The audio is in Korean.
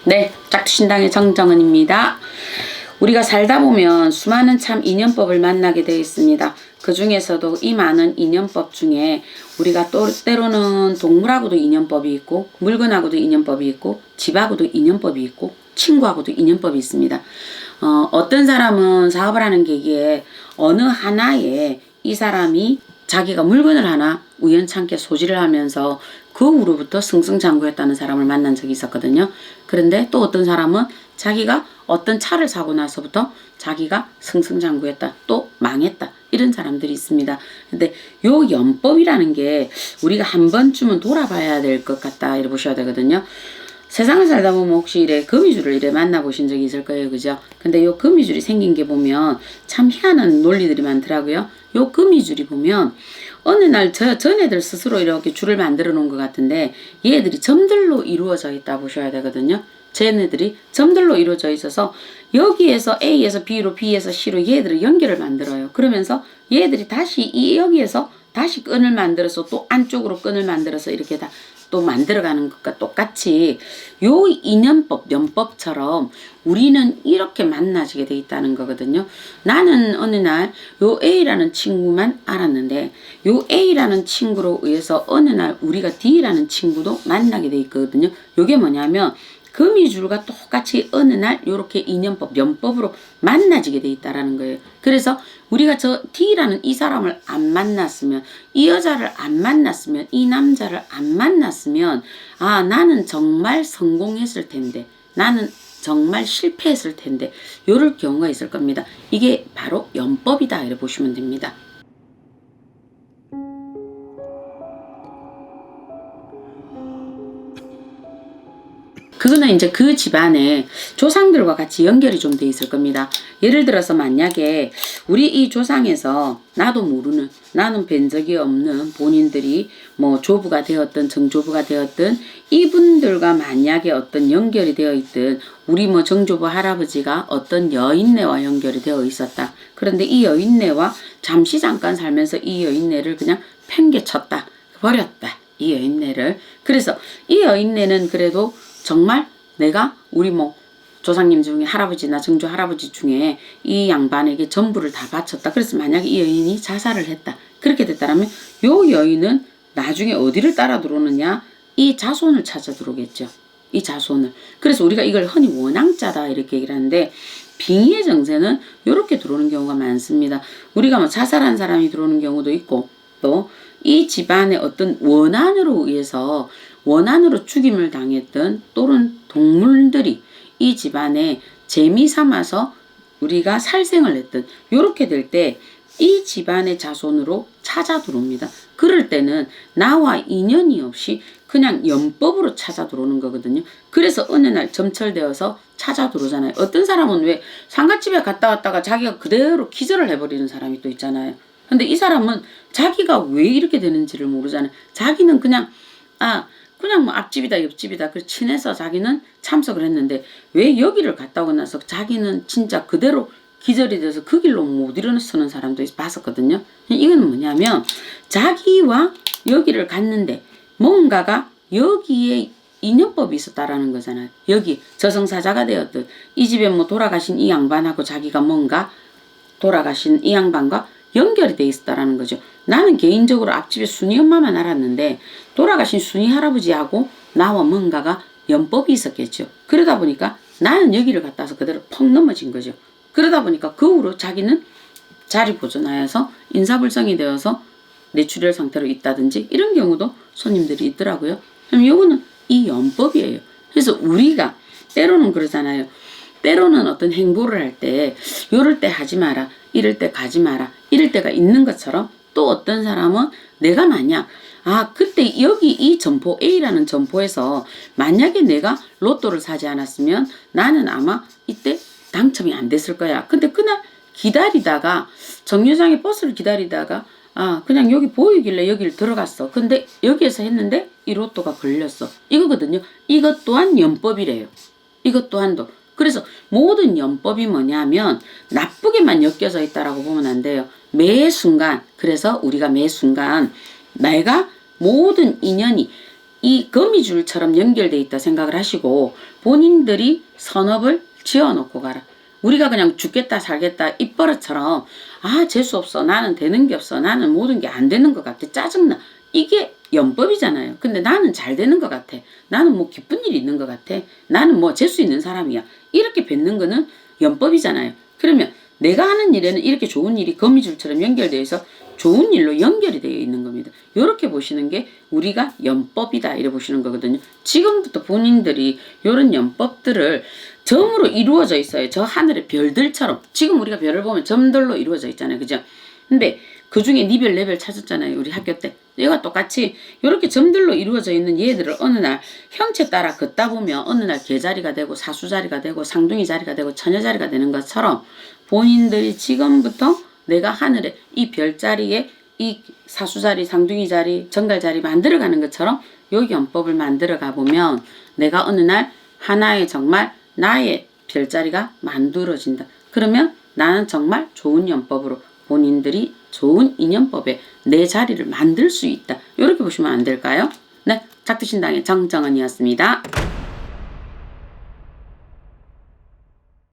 네, 짝퉁신당의 정정은입니다. 우리가 살다 보면 수많은 참 인연법을 만나게 되어 있습니다. 그 중에서도 이 많은 인연법 중에 우리가 또 때로는 동물하고도 인연법이 있고, 물건하고도 인연법이 있고, 집하고도 인연법이 있고, 친구하고도 인연법이 있습니다. 어떤 사람은 사업을 하는 계기에 어느 하나에 이 사람이 자기가 물건을 하나 우연찮게 소지를 하면서 그 후로부터 승승장구했다는 사람을 만난 적이 있었거든요. 그런데 또 어떤 사람은 자기가 어떤 차를 사고 나서부터 자기가 승승장구했다, 또 망했다, 이런 사람들이 있습니다. 근데 요 연법이라는 게 우리가 한 번쯤은 돌아봐야 될 것 같다, 이렇게 보셔야 되거든요. 세상을 살다 보면 혹시 이래 거미줄을 이래 만나보신 적이 있을 거예요. 그죠? 근데 요 거미줄이 생긴 게 보면 참 희한한 논리들이 많더라고요. 요 거미줄이 보면 어느 날 전애들 스스로 이렇게 줄을 만들어 놓은 것 같은데 얘들이 점들로 이루어져 있다 보셔야 되거든요. 쟤네들이 점들로 이루어져 있어서 여기에서 A에서 B로 B에서 C로 얘들을 연결을 만들어요. 그러면서 얘들이 다시 여기에서 다시 끈을 만들어서 또 안쪽으로 끈을 만들어서 이렇게 다 또 만들어가는 것과 똑같이 요 인연법, 연법처럼 우리는 이렇게 만나지게 돼 있다는 거거든요. 나는 어느 날 요 A라는 친구만 알았는데 요 A라는 친구로 의해서 어느 날 우리가 D라는 친구도 만나게 돼 있거든요. 요게 뭐냐면 거미줄과 똑같이 어느 날 요렇게 인연법, 연법으로 만나지게 돼 있다라는 거예요. 그래서 우리가 저 D라는 이 사람을 안 만났으면, 이 여자를 안 만났으면, 이 남자를 안 만났으면, 아, 나는 정말 성공했을 텐데, 나는 정말 실패했을 텐데, 요럴 경우가 있을 겁니다. 이게 바로 연법이다, 이렇게 보시면 됩니다. 그거는 이제 그 집안의 조상들과 같이 연결이 좀 돼 있을 겁니다. 예를 들어서 만약에 우리 이 조상에서 나도 모르는, 나는 뵌 적이 없는 본인들이 뭐 조부가 되었든 정조부가 되었든 이분들과 만약에 어떤 연결이 되어 있든 우리 뭐 정조부 할아버지가 어떤 여인네와 연결이 되어 있었다. 그런데 이 여인네와 잠시 잠깐 살면서 이 여인네를 그냥 팽개쳤다, 버렸다, 이 여인네를. 그래서 이 여인네는 그래도 정말 내가 우리 뭐 조상님 중에 할아버지나 정조 할아버지 중에 이 양반에게 전부를 다 바쳤다. 그래서 만약에 이 여인이 자살을 했다. 그렇게 됐다면 요 여인은 나중에 어디를 따라 들어오느냐? 이 자손을 찾아 들어오겠죠. 이 자손을. 그래서 우리가 이걸 흔히 원앙자다 이렇게 얘기를 하는데 빙의의 정세는 이렇게 들어오는 경우가 많습니다. 우리가 뭐 자살한 사람이 들어오는 경우도 있고 또 이 집안의 어떤 원한으로 의해서 원한으로 죽임을 당했던 또는 동물들이 이 집안에 재미 삼아서 우리가 살생을 했던 이렇게 될 때 이 집안의 자손으로 찾아 들어옵니다. 그럴 때는 나와 인연이 없이 그냥 연법으로 찾아 들어오는 거거든요. 그래서 어느 날 점철되어서 찾아 들어오잖아요. 어떤 사람은 왜 상갓집에 갔다 왔다가 자기가 그대로 기절을 해버리는 사람이 또 있잖아요. 근데 이 사람은 자기가 왜 이렇게 되는지를 모르잖아요. 자기는 그냥 그냥 뭐 앞집이다 옆집이다 그 친해서 자기는 참석을 했는데 왜 여기를 갔다 오고 나서 자기는 진짜 그대로 기절이 돼서 그 길로 못 일어서는 사람도 봤었거든요. 이건 뭐냐면 자기와 여기를 갔는데 뭔가가 여기에 인연법이 있었다라는 거잖아요. 여기 저승사자가 되었든 이 집에 뭐 돌아가신 이 양반하고 자기가 뭔가 돌아가신 이 양반과 연결이 돼 있었다라는 거죠. 나는 개인적으로 앞집에 순이 엄마만 알았는데 돌아가신 순이 할아버지하고 나와 뭔가가 연법이 있었겠죠. 그러다 보니까 나는 여기를 갔다 와서 그대로 펑 넘어진 거죠. 그러다 보니까 그 후로 자기는 자리 보존하여서 인사불성이 되어서 뇌출혈 상태로 있다든지 이런 경우도 손님들이 있더라고요. 그럼 요거는 이 연법이에요. 그래서 우리가 때로는 그러잖아요. 때로는 어떤 행보를 할 때 요럴 때 하지 마라, 이럴 때 가지 마라, 이럴 때가 있는 것처럼 또 어떤 사람은 내가 만약 그때 여기 이 점포 A라는 점포에서 만약에 내가 로또를 사지 않았으면 나는 아마 이때 당첨이 안 됐을 거야. 근데 그날 기다리다가 정류장에 버스를 기다리다가 그냥 여기 보이길래 여기를 들어갔어. 근데 여기에서 했는데 이 로또가 걸렸어. 이거거든요. 이것 또한 연법이래요. 이것 또한도. 그래서 모든 연법이 뭐냐면 나쁘게만 엮여져 있다라고 보면 안 돼요. 매 순간, 그래서 우리가 매 순간 내가 모든 인연이 이 거미줄처럼 연결돼 있다 생각을 하시고 본인들이 선업을 지어놓고 가라. 우리가 그냥 죽겠다 살겠다 입버릇처럼 재수없어, 나는 되는 게 없어, 나는 모든 게 안 되는 것 같아, 짜증나, 이게 연법이잖아요. 근데 나는 잘 되는 것 같아, 나는 뭐 기쁜 일이 있는 것 같아, 나는 뭐 재수 있는 사람이야, 이렇게 뱉는 거는 연법이잖아요. 그러면 내가 하는 일에는 이렇게 좋은 일이 거미줄처럼 연결되어 있어 좋은 일로 연결이 되어 있는 겁니다. 이렇게 보시는 게 우리가 연법이다 이래 보시는 거거든요. 지금부터 본인들이 이런 연법들을 점으로 이루어져 있어요. 저 하늘의 별들처럼. 지금 우리가 별을 보면 점들로 이루어져 있잖아요. 그죠? 근데 그 중에 니별 네별 찾았잖아요. 우리 학교 때. 얘가 똑같이 이렇게 점들로 이루어져 있는 얘들을 어느 날 형체 따라 걷다 보면 어느 날 개자리가 되고 사수자리가 되고 상둥이 자리가 되고 처녀자리가 되는 것처럼 본인들이 지금부터 내가 하늘에 이 별자리에 이 사수자리, 상둥이자리, 정갈자리 만들어가는 것처럼 요 연법을 만들어가 보면 내가 어느 날 하나의 정말 나의 별자리가 만들어진다. 그러면 나는 정말 좋은 연법으로 본인들이 좋은 인연법에 내 자리를 만들 수 있다. 이렇게 보시면 안 될까요? 네, 작두신당의 정정은이었습니다.